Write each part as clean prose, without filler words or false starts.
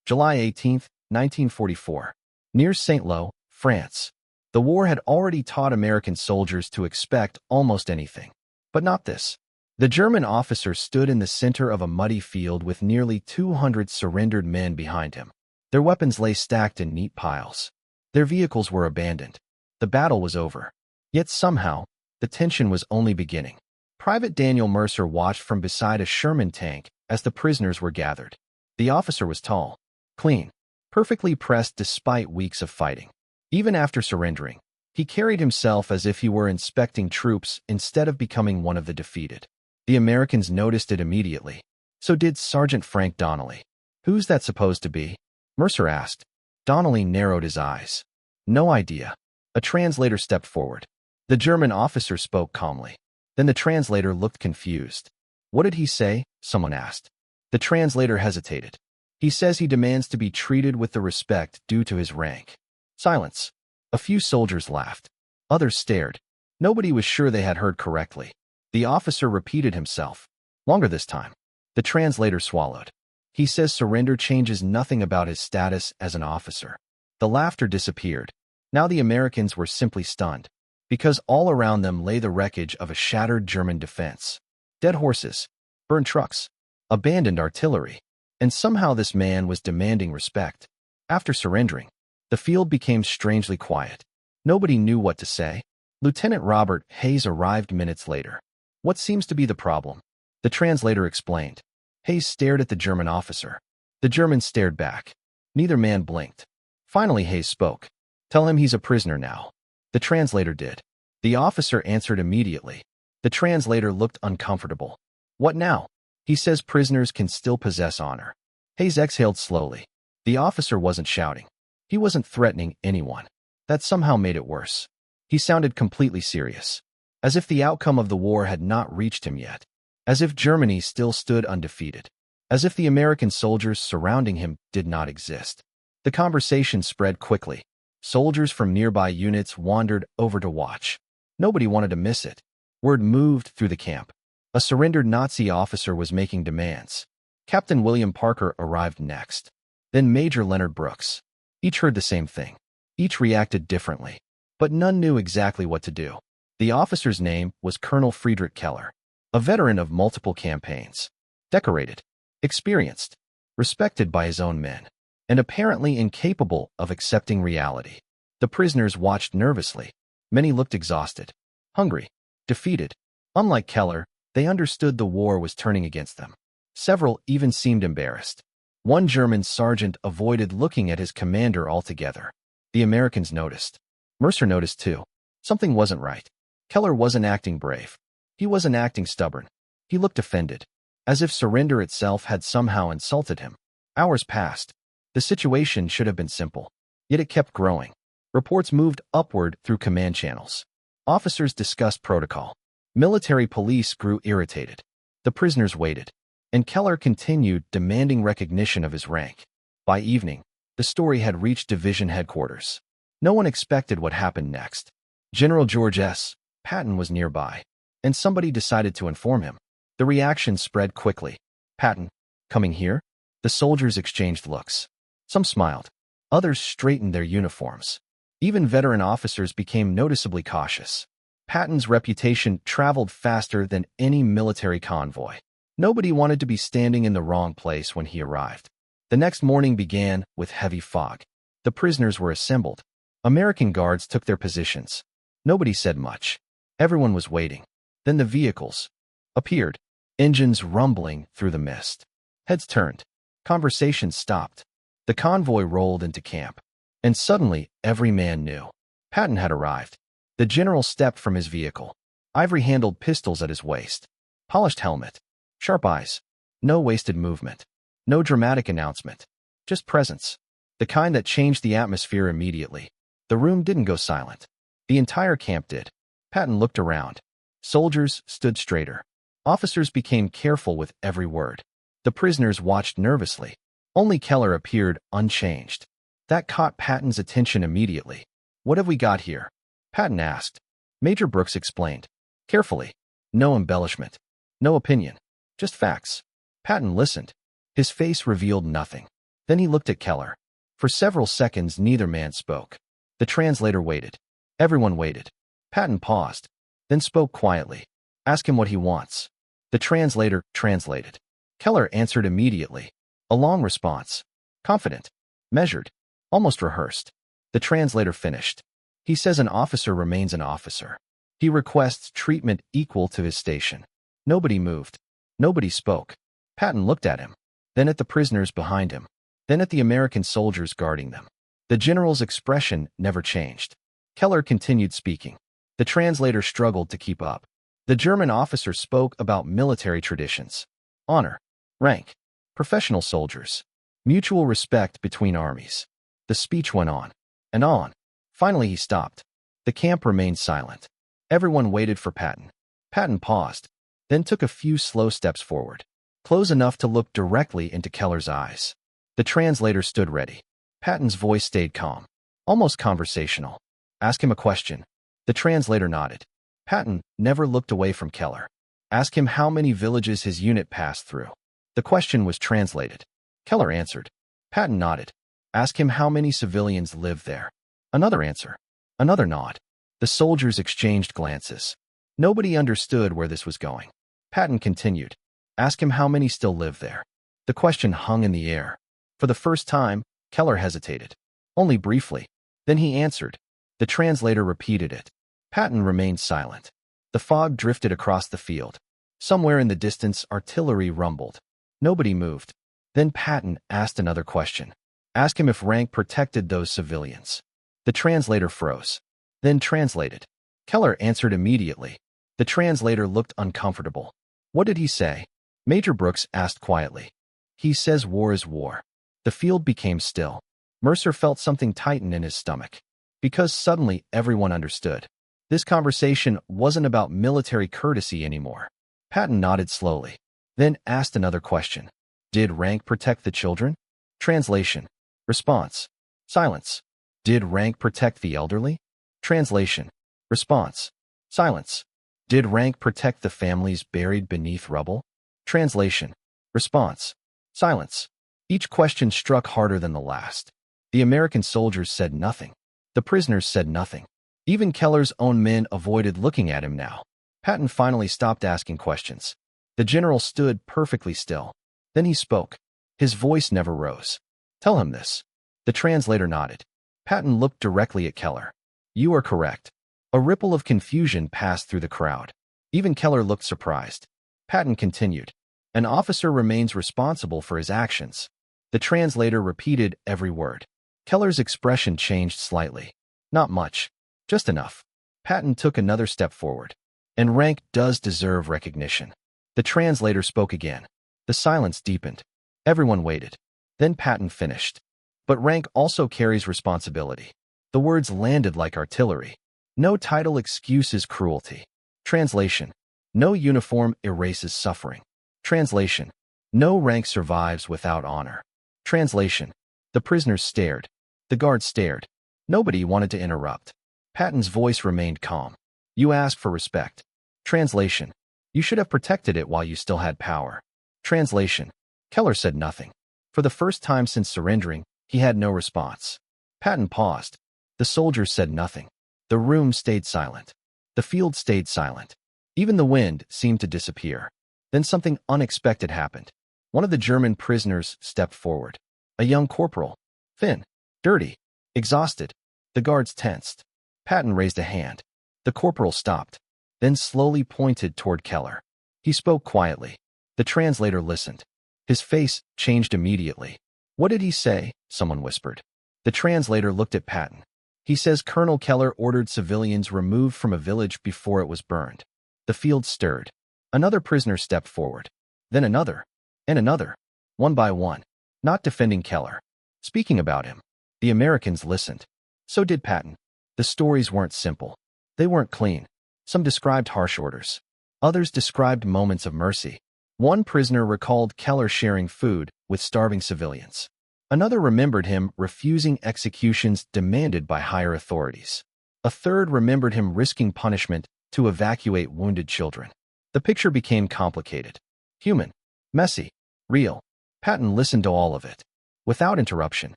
July 18, 1944. Near Saint-Lô, France. The war had already taught American soldiers to expect almost anything. But not this. The German officer stood in the center of a muddy field with nearly 200 surrendered men behind him. Their weapons lay stacked in neat piles. Their vehicles were abandoned. The battle was over. Yet somehow, the tension was only beginning. Private Daniel Mercer watched from beside a Sherman tank as the prisoners were gathered. The officer was tall, clean, perfectly pressed despite weeks of fighting. Even after surrendering, he carried himself as if he were inspecting troops instead of becoming one of the defeated. The Americans noticed it immediately. So did Sergeant Frank Donnelly. "Who's that supposed to be?" Mercer asked. Donnelly narrowed his eyes. "No idea." A translator stepped forward. The German officer spoke calmly. Then the translator looked confused. "What did he say?" someone asked. The translator hesitated. "He says he demands to be treated with the respect due to his rank." Silence. A few soldiers laughed. Others stared. Nobody was sure they had heard correctly. The officer repeated himself. Longer this time. The translator swallowed. "He says surrender changes nothing about his status as an officer." The laughter disappeared. Now the Americans were simply stunned, because all around them lay the wreckage of a shattered German defense. Dead horses, burned trucks, abandoned artillery, and somehow this man was demanding respect. After surrendering, the field became strangely quiet. Nobody knew what to say. Lieutenant Robert Hayes arrived minutes later. "What seems to be the problem?" The translator explained. Hayes stared at the German officer. The German stared back. Neither man blinked. Finally Hayes spoke. "Tell him he's a prisoner now." The translator did. The officer answered immediately. The translator looked uncomfortable. "What now?" "He says prisoners can still possess honor." Hayes exhaled slowly. The officer wasn't shouting. He wasn't threatening anyone. That somehow made it worse. He sounded completely serious, as if the outcome of the war had not reached him yet, as if Germany still stood undefeated, as if the American soldiers surrounding him did not exist. The conversation spread quickly. Soldiers from nearby units wandered over to watch. Nobody wanted to miss it. Word moved through the camp. A surrendered Nazi officer was making demands. Captain William Parker arrived next. Then Major Leonard Brooks. Each heard the same thing. Each reacted differently, but none knew exactly what to do. The officer's name was Colonel Friedrich Keller, a veteran of multiple campaigns, decorated, experienced, respected by his own men, and apparently incapable of accepting reality. The prisoners watched nervously. Many looked exhausted, hungry, defeated. Unlike Keller, they understood the war was turning against them. Several even seemed embarrassed. One German sergeant avoided looking at his commander altogether. The Americans noticed. Mercer noticed too. Something wasn't right. Keller wasn't acting brave. He wasn't acting stubborn. He looked offended, as if surrender itself had somehow insulted him. Hours passed. The situation should have been simple, yet it kept growing. Reports moved upward through command channels. Officers discussed protocol. Military police grew irritated. The prisoners waited, and Keller continued demanding recognition of his rank. By evening, the story had reached division headquarters. No one expected what happened next. General George S. Patton was nearby, and somebody decided to inform him. The reaction spread quickly. "Patton, coming here?" The soldiers exchanged looks. Some smiled. Others straightened their uniforms. Even veteran officers became noticeably cautious. Patton's reputation traveled faster than any military convoy. Nobody wanted to be standing in the wrong place when he arrived. The next morning began with heavy fog. The prisoners were assembled. American guards took their positions. Nobody said much. Everyone was waiting. Then the vehicles appeared, engines rumbling through the mist. Heads turned. Conversation stopped. The convoy rolled into camp. And suddenly, every man knew. Patton had arrived. The general stepped from his vehicle. Ivory-handled pistols at his waist. Polished helmet. Sharp eyes. No wasted movement. No dramatic announcement. Just presence. The kind that changed the atmosphere immediately. The room didn't go silent. The entire camp did. Patton looked around. Soldiers stood straighter. Officers became careful with every word. The prisoners watched nervously. Only Keller appeared unchanged. That caught Patton's attention immediately. "What have we got here?" Patton asked. Major Brooks explained. Carefully. No embellishment. No opinion. Just facts. Patton listened. His face revealed nothing. Then he looked at Keller. For several seconds, neither man spoke. The translator waited. Everyone waited. Patton paused, then spoke quietly. Ask him what he wants. The translator translated. Keller answered immediately. A long response. Confident. Measured. Almost rehearsed. The translator finished. He says an officer remains an officer. He requests treatment equal to his station. Nobody moved. Nobody spoke. Patton looked at him, then at the prisoners behind him, then at the American soldiers guarding them. The general's expression never changed. Keller continued speaking. The translator struggled to keep up. The German officer spoke about military traditions, honor, rank, professional soldiers, mutual respect between armies. The speech went on and on. Finally, he stopped. The camp remained silent. Everyone waited for Patton. Patton paused, then took a few slow steps forward, close enough to look directly into Keller's eyes. The translator stood ready. Patton's voice stayed calm, almost conversational. Ask him a question. The translator nodded. Patton never looked away from Keller. Ask him how many villages his unit passed through. The question was translated. Keller answered. Patton nodded. Ask him how many civilians lived there. Another answer. Another nod. The soldiers exchanged glances. Nobody understood where this was going. Patton continued. Ask him how many still live there. The question hung in the air. For the first time, Keller hesitated. Only briefly. Then he answered. The translator repeated it. Patton remained silent. The fog drifted across the field. Somewhere in the distance, artillery rumbled. Nobody moved. Then Patton asked another question. Ask him if rank protected those civilians. The translator froze, then translated. Keller answered immediately. The translator looked uncomfortable. What did he say? Major Brooks asked quietly. He says war is war. The field became still. Mercer felt something tighten in his stomach. Because suddenly everyone understood. This conversation wasn't about military courtesy anymore. Patton nodded slowly, then asked another question. Did rank protect the children? Translation. Response. Silence. Did rank protect the elderly? Translation. Response. Silence. Did rank protect the families buried beneath rubble? Translation. Response. Silence. Each question struck harder than the last. The American soldiers said nothing. The prisoners said nothing. Even Keller's own men avoided looking at him now. Patton finally stopped asking questions. The general stood perfectly still. Then he spoke. His voice never rose. Tell him this. The translator nodded. Patton looked directly at Keller. You are correct. A ripple of confusion passed through the crowd. Even Keller looked surprised. Patton continued. An officer remains responsible for his actions. The translator repeated every word. Keller's expression changed slightly. Not much. Just enough. Patton took another step forward. And rank does deserve recognition. The translator spoke again. The silence deepened. Everyone waited. Then Patton finished. But rank also carries responsibility. The words landed like artillery. No title excuses cruelty. Translation. No uniform erases suffering. Translation. No rank survives without honor. Translation. The prisoners stared. The guards stared. Nobody wanted to interrupt. Patton's voice remained calm. You asked for respect. Translation. You should have protected it while you still had power. Translation. Keller said nothing. For the first time since surrendering, he had no response. Patton paused. The soldiers said nothing. The room stayed silent. The field stayed silent. Even the wind seemed to disappear. Then something unexpected happened. One of the German prisoners stepped forward. A young corporal. Thin. Dirty. Exhausted. The guards tensed. Patton raised a hand. The corporal stopped, then slowly pointed toward Keller. He spoke quietly. The translator listened. His face changed immediately. What did he say? Someone whispered. The translator looked at Patton. He says Colonel Keller ordered civilians removed from a village before it was burned. The field stirred. Another prisoner stepped forward. Then another. And another. One by one. Not defending Keller. Speaking about him. The Americans listened. So did Patton. The stories weren't simple. They weren't clean. Some described harsh orders. Others described moments of mercy. One prisoner recalled Keller sharing food with starving civilians. Another remembered him refusing executions demanded by higher authorities. A third remembered him risking punishment to evacuate wounded children. The picture became complicated. Human. Messy. Real. Patton listened to all of it. without interruption,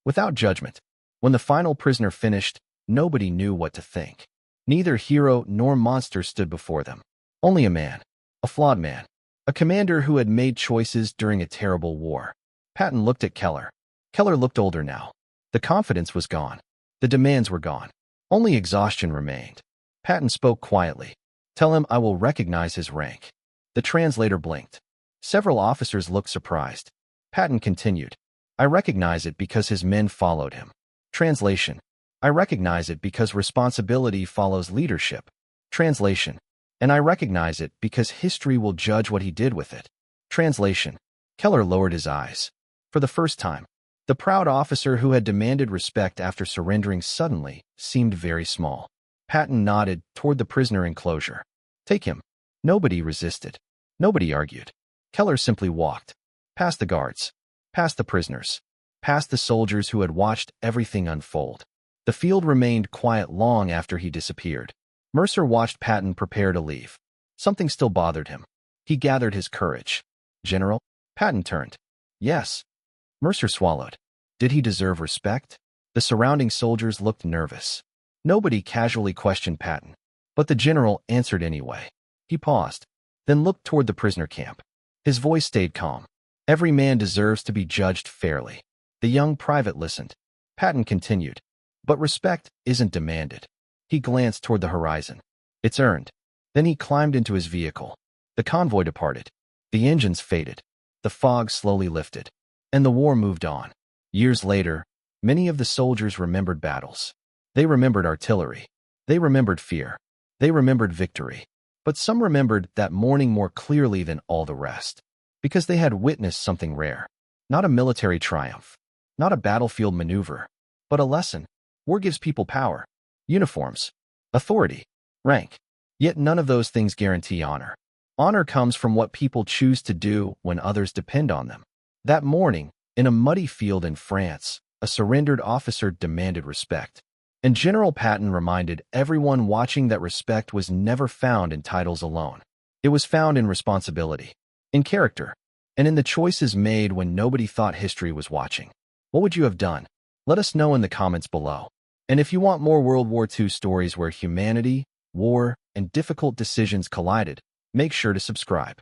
without judgment. When the final prisoner finished, nobody knew what to think. Neither hero nor monster stood before them. Only a man, a flawed man, a commander who had made choices during a terrible war. Patton looked at Keller. Keller looked older now. The confidence was gone. The demands were gone. Only exhaustion remained. Patton spoke quietly. "Tell him I will recognize his rank." The translator blinked. Several officers looked surprised. Patton continued, "I recognize it because his men followed him." Translation: I recognize it because responsibility follows leadership. Translation: and I recognize it because history will judge what he did with it. Translation: Keller lowered his eyes. For the first time, the proud officer who had demanded respect after surrendering suddenly seemed very small. Patton nodded toward the prisoner enclosure. "Take him." Nobody resisted. Nobody argued. Keller simply walked. Past the guards. Past the prisoners. Past the soldiers who had watched everything unfold. The field remained quiet long after he disappeared. Mercer watched Patton prepare to leave. Something still bothered him. He gathered his courage. "General?" Patton turned. "Yes." Mercer swallowed. Did he deserve respect? The surrounding soldiers looked nervous. Nobody casually questioned Patton, but the general answered anyway. He paused, then looked toward the prisoner camp. His voice stayed calm. "Every man deserves to be judged fairly." The young private listened. Patton continued, "But respect isn't demanded." He glanced toward the horizon. "It's earned." Then he climbed into his vehicle. The convoy departed. The engines faded. The fog slowly lifted. And the war moved on. Years later, many of the soldiers remembered battles. They remembered artillery. They remembered fear. They remembered victory. But some remembered that morning more clearly than all the rest, because they had witnessed something rare. Not a military triumph, not a battlefield maneuver, but a lesson. War gives people power, uniforms, authority, rank. Yet none of those things guarantee honor. Honor comes from what people choose to do when others depend on them. That morning, in a muddy field in France, a surrendered officer demanded respect. And General Patton reminded everyone watching that respect was never found in titles alone. It was found in responsibility, in character, and in the choices made when nobody thought history was watching. What would you have done? Let us know in the comments below. And if you want more World War II stories where humanity, war, and difficult decisions collided, make sure to subscribe.